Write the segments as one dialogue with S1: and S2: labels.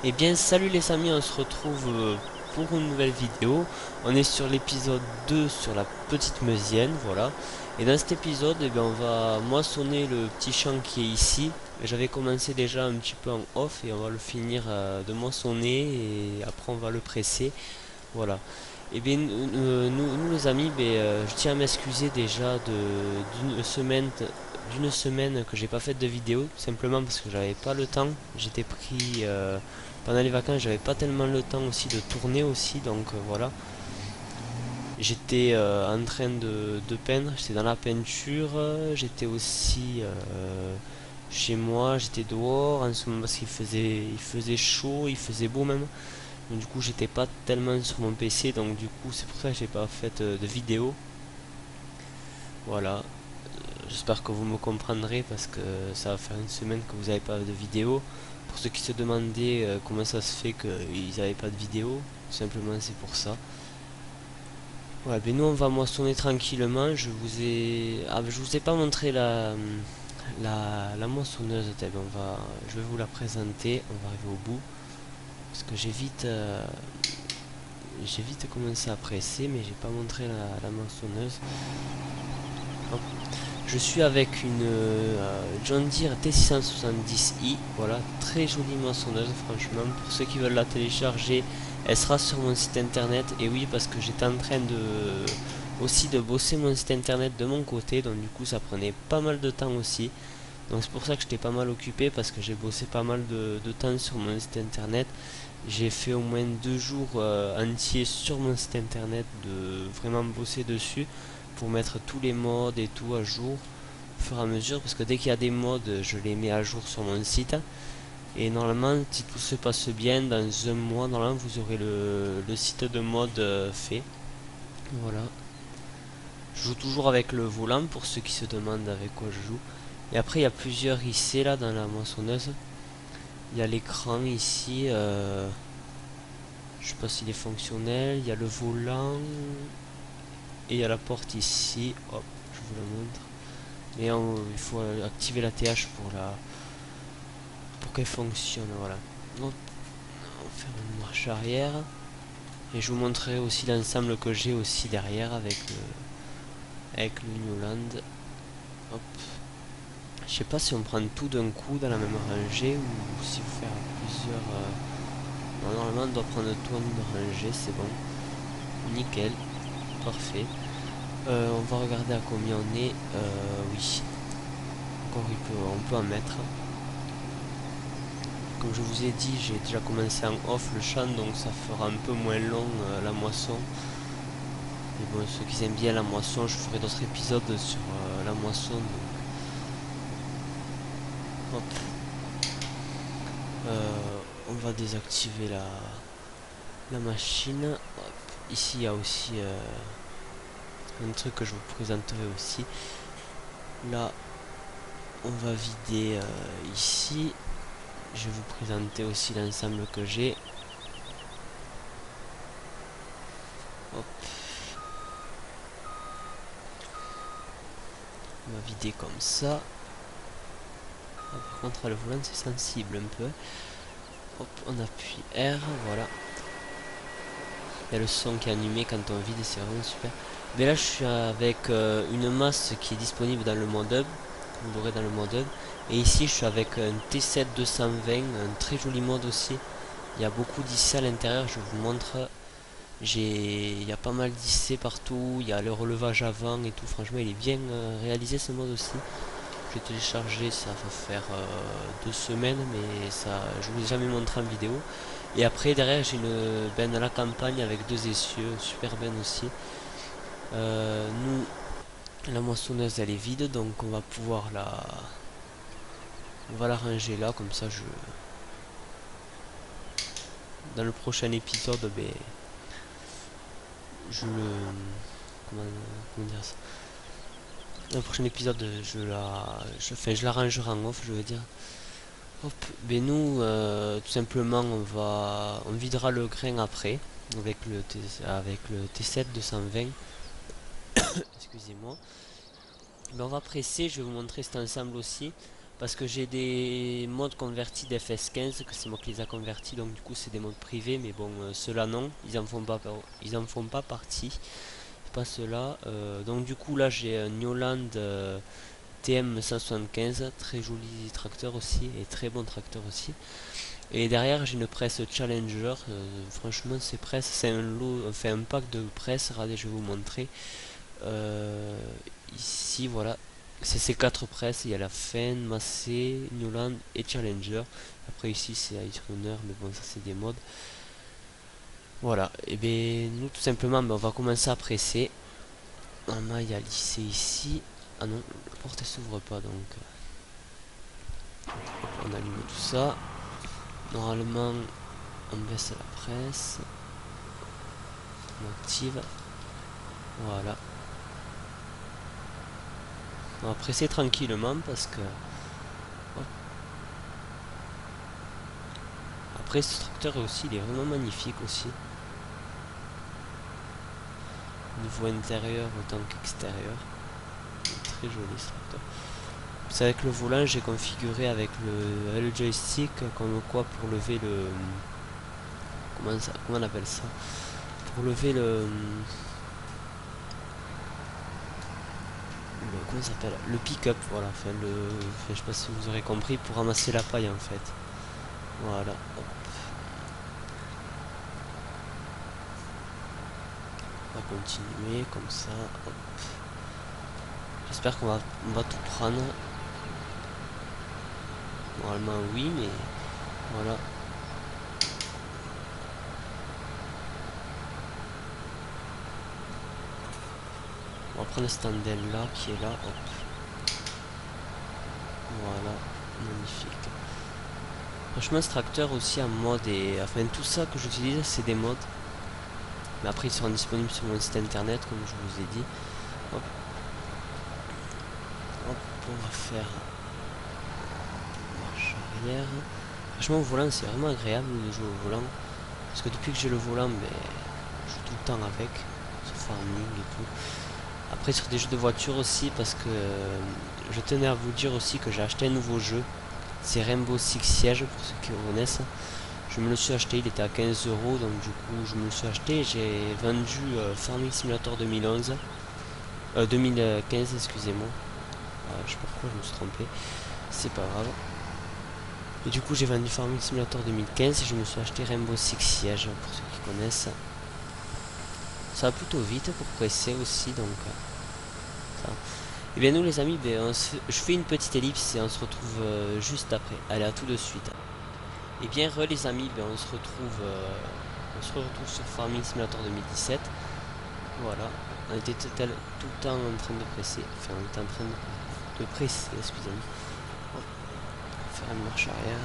S1: Et bien salut les amis, on se retrouve pour une nouvelle vidéo. On est sur l'épisode 2 sur la petite meusienne, voilà. Et dans cet épisode, eh bien, on va moissonner le petit champ qui est ici. J'avais commencé déjà un petit peu en off et on va le finir de moissonner et après on va le presser. Voilà. Et bien nous les amis, je tiens à m'excuser déjà d'une semaine que j'ai pas fait de vidéo, simplement parce que j'avais pas le temps. J'étais pris pendant les vacances, j'avais pas tellement le temps aussi de tourner aussi, donc voilà. J'étais en train de peindre, j'étais dans la peinture, j'étais aussi chez moi, j'étais dehors en ce moment parce il faisait chaud, il faisait beau même. Donc, du coup j'étais pas tellement sur mon PC, donc du coup c'est pour ça que j'ai pas fait de vidéo. Voilà, j'espère que vous me comprendrez parce que ça va faire une semaine que vous n'avez pas de vidéo. Pour ceux qui se demandaient comment ça se fait qu'ils n'avaient pas de vidéo, tout simplement c'est pour ça. Ouais, ben nous on va moissonner tranquillement. Je vous ai pas montré la moissonneuse. Je vais vous la présenter. On va arriver au bout parce que j'ai vite commencé à presser, mais j'ai pas montré la moissonneuse. Hop. Je suis avec une John Deere T670i, voilà, très jolie moissonneuse franchement. Pour ceux qui veulent la télécharger, elle sera sur mon site internet. Et oui, parce que j'étais en train aussi de bosser mon site internet de mon côté, donc du coup ça prenait pas mal de temps aussi. Donc c'est pour ça que j'étais pas mal occupé, parce que j'ai bossé pas mal de temps sur mon site internet. J'ai fait au moins 2 jours entiers sur mon site internet de vraiment bosser dessus pour mettre tous les modes et tout à jour au fur et à mesure, parce que dès qu'il y a des modes je les mets à jour sur mon site. Et normalement, si tout se passe bien, dans un mois normalement vous aurez le site de mode fait. Voilà, je joue toujours avec le volant pour ceux qui se demandent avec quoi je joue. Et après il y a plusieurs IC là dans la moissonneuse. Il y a l'écran ici, je sais pas s'il est fonctionnel. Il y a le volant et il y a la porte ici. Hop, je vous la montre. Mais il faut activer la TH pour qu'elle fonctionne. Voilà. Hop, on va faire une marche arrière. Et je vous montrerai aussi l'ensemble que j'ai aussi derrière avec le Newland. Hop. Je sais pas si on prend tout d'un coup dans la même rangée ou si vous faire plusieurs. Normalement on doit prendre tout en une rangée, c'est bon. Nickel. Parfait. On va regarder à combien on est. Oui. Encore on peut en mettre. Comme je vous ai dit, j'ai déjà commencé en off le champ, donc ça fera un peu moins long la moisson. Mais bon, ceux qui aiment bien la moisson, je ferai d'autres épisodes sur la moisson. Donc. Hop. On va désactiver la machine. Hop. Ici il y a aussi un truc que je vous présenterai aussi. Là on va vider ici. Je vais vous présenter aussi l'ensemble que j'ai. Hop. On va vider comme ça. Ah, par contre le volant c'est sensible un peu. Hop, on appuie R, voilà. Il y a le son qui est animé quand on vide, c'est vraiment super. Mais là je suis avec une masse qui est disponible dans le mode hub. Vous l'aurez dans le mode hub. Et ici je suis avec un T7 220, un très joli mode aussi. Il y a beaucoup d'IC à l'intérieur, je vous montre. Il y a pas mal d'IC partout, il y a le relevage avant et tout. Franchement il est bien réalisé ce mode aussi. Je l'ai téléchargé, ça va faire 2 semaines, mais ça je vous ai jamais montré en vidéo. Et après derrière j'ai une benne à la campagne avec 2 essieux, super benne aussi. Nous, la moissonneuse elle est vide, donc on va pouvoir on va la ranger là, comme ça dans le prochain épisode, je le... comment dire ça, dans le prochain épisode je la rangerai en off, je veux dire. Hop, nous tout simplement on videra le grain après avec le T7 220. Excusez-moi. Mais on va presser, je vais vous montrer cet ensemble aussi. Parce que j'ai des modes convertis d'FS15, que c'est moi qui les a convertis, donc du coup c'est des modes privés, mais bon, ceux-là non, ils en font pas partie. Pas ceux-là. Donc du coup là j'ai un Newland TM 175, très joli tracteur aussi, et très bon tracteur aussi. Et derrière j'ai une presse Challenger, franchement ces presses, c'est un lot, enfin un pack de presses, regardez je vais vous montrer. Euh, Ici voilà, c'est ces quatre presses, il y a la Fen, Massey, Newland et Challenger. Après ici c'est Ice Runner, mais bon ça c'est des modes. Voilà, et bien nous tout simplement on va commencer à presser. Un maille à lisser ici. Ah non, la porte elle s'ouvre pas donc. On allume tout ça. Normalement on baisse la presse. On active. Voilà. On va presser tranquillement parce que. Hop. Après ce tracteur aussi il est vraiment magnifique aussi. Niveau intérieur autant qu'extérieur. Très joli ce tracteur. C'est avec le volant j'ai configuré avec le joystick comme quoi pour lever le. Comment on appelle ça? Pour lever comment ça s'appelle, le pick-up, voilà, je sais pas si vous aurez compris, pour ramasser la paille en fait. Voilà, hop. On va continuer comme ça, hop. J'espère on va tout prendre. Normalement oui, mais voilà. On va prendre le stand-in là, qui est là, hop. Voilà, magnifique. Franchement ce tracteur aussi en mode et enfin tout ça que j'utilise c'est des modes. Mais après ils seront disponibles sur mon site internet comme je vous ai dit. Hop. Hop, on va faire marche arrière. Franchement au volant c'est vraiment agréable de jouer au volant. Parce que depuis que j'ai le volant, ben, je joue tout le temps avec. Sur farming et tout. Après sur des jeux de voiture aussi parce que je tenais à vous dire aussi que j'ai acheté un nouveau jeu. C'est Rainbow Six Siege pour ceux qui connaissent. Je me le suis acheté, il était à 15 euros donc du coup je me le suis acheté. J'ai vendu Farming Simulator 2011. 2015 excusez-moi. Je sais pas pourquoi je me suis trompé. C'est pas grave. Et du coup j'ai vendu Farming Simulator 2015 et je me suis acheté Rainbow Six Siege pour ceux qui connaissent. Ça va plutôt vite pour presser aussi donc ça. Et bien nous les amis, ben, je fais une petite ellipse et on se retrouve juste après. Allez à tout de suite. Et bien les amis, ben, on se retrouve sur Farming Simulator 2017. Voilà. On était tout le temps en train de presser. Enfin on était en train de presser, excusez-moi. Faire une marche arrière.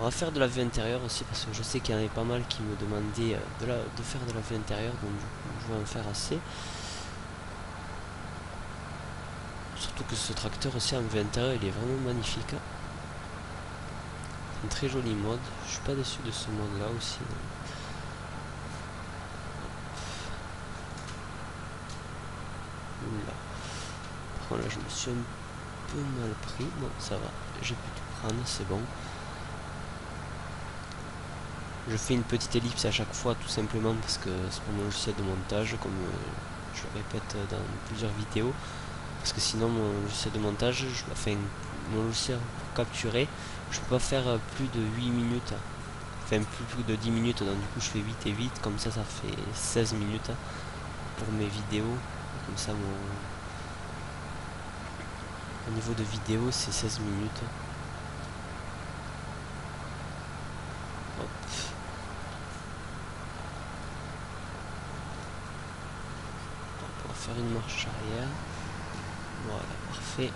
S1: On va faire de la vue intérieure aussi parce que je sais qu'il y en avait pas mal qui me demandaient de faire de la vue intérieure, donc du coup je vais en faire assez. Surtout que ce tracteur aussi en vue intérieure il est vraiment magnifique. C'est un très joli mode, je suis pas déçu de ce mode là aussi. Oula. Par contre là je me suis un peu mal pris, bon ça va, j'ai pu tout prendre, c'est bon. Je fais une petite ellipse à chaque fois tout simplement parce que c'est pour mon logiciel de montage comme je le répète dans plusieurs vidéos. Parce que sinon mon logiciel de montage, mon logiciel pour capturer, je peux pas faire plus de 8 minutes. Enfin plus de 10 minutes, donc du coup je fais 8 et 8, comme ça fait 16 minutes pour mes vidéos. Comme ça au niveau de vidéo c'est 16 minutes. Hop. On va faire une marche arrière. Voilà, parfait.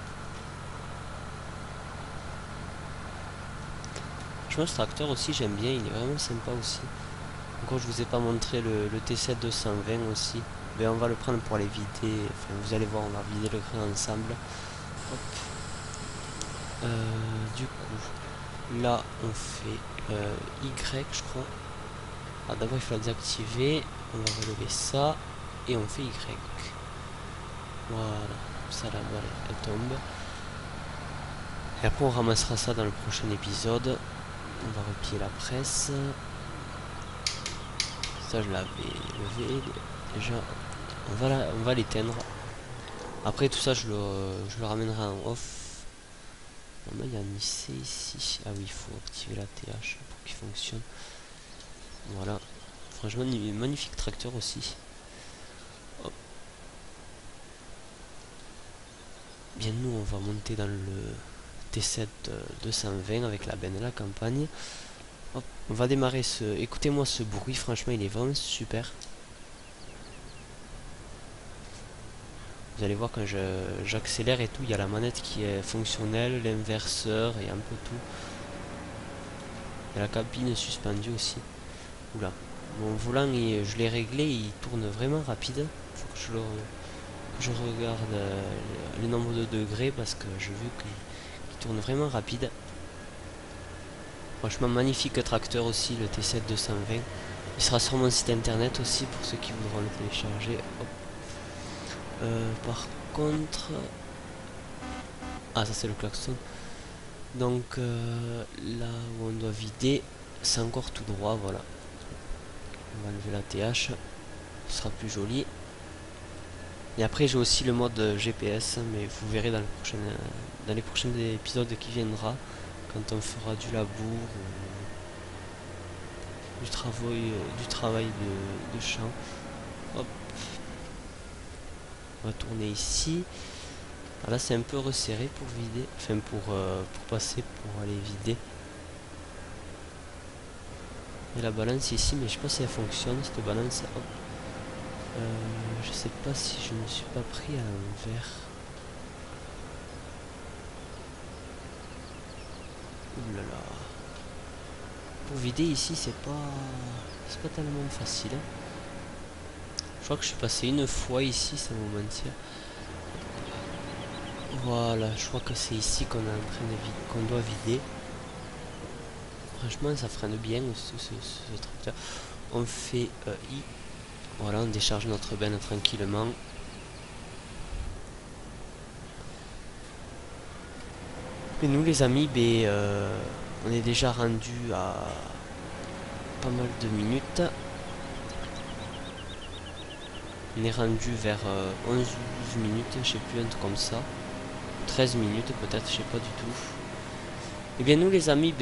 S1: Franchement ce tracteur aussi j'aime bien, il est vraiment sympa aussi. Encore je vous ai pas montré le T7 220 aussi. Mais on va le prendre pour les vider. Enfin vous allez voir, on va vider le grain ensemble. Hop. Du coup, là on fait Y je crois. Ah, d'abord il faut la désactiver. On va relever ça. Et on fait Y. Voilà. ça la balle elle tombe. Et après on ramassera ça dans le prochain épisode. On va replier la presse. Ça je l'avais levé déjà. On va l'éteindre. Après tout ça je le ramènerai en off. Normalement il y a un IC ici. Ah oui, il faut activer la TH pour qu'il fonctionne. Voilà. Franchement magnifique tracteur aussi. Hop. Bien nous on va monter dans le T7 220 avec la benne à la campagne. Hop. On va démarrer ce... Écoutez-moi ce bruit, franchement il est vraiment super. Vous allez voir quand j'accélère et tout, il y a la manette qui est fonctionnelle, l'inverseur et un peu tout. Il y a la cabine suspendue aussi. Oula. Mon volant, je l'ai réglé, il tourne vraiment rapide. Faut que je regarde le nombre de degrés parce que j'ai vu qu'il tourne vraiment rapide. Franchement magnifique tracteur aussi, le T7 220. Il sera sur mon site internet aussi pour ceux qui voudront le télécharger. Hop. Par contre... Ah ça c'est le klaxon. Donc là où on doit vider, c'est encore tout droit, voilà. On va enlever la TH, ce sera plus joli. Et après j'ai aussi le mode GPS, mais vous verrez dans les prochains épisodes qui viendra, quand on fera du labour ou du travail de champ. Hop. On va tourner ici. Ah, là c'est un peu resserré pour vider, enfin pour passer, pour aller vider. Et la balance ici, mais je sais pas si elle fonctionne cette balance. Hop. Je sais pas si je ne me suis pas pris à l'envers. Ouh là là. Pour vider ici c'est pas tellement facile. Je crois que je suis passé une fois ici sans vous mentir. Voilà, je crois que c'est ici qu'on est en train de vider, qu'on doit vider. Franchement ça freine bien ce tracteur. On fait I. Voilà, on décharge notre benne tranquillement. Et nous les amis, on est déjà rendu à pas mal de minutes. On est rendu vers 11-12 minutes, je sais plus, un truc comme ça. 13 minutes peut-être, je sais pas du tout. Et bien nous les amis,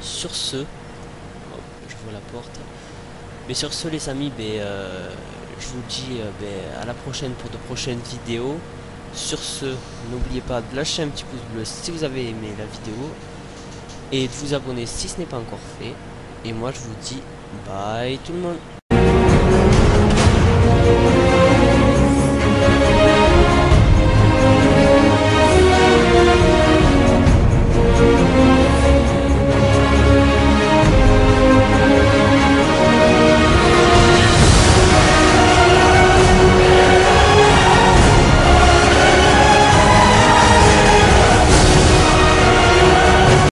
S1: sur ce, hop, je vois la porte. Mais sur ce les amis, je vous dis à la prochaine pour de prochaines vidéos. Sur ce, n'oubliez pas de lâcher un petit pouce bleu si vous avez aimé la vidéo. Et de vous abonner si ce n'est pas encore fait. Et moi je vous dis bye tout le monde.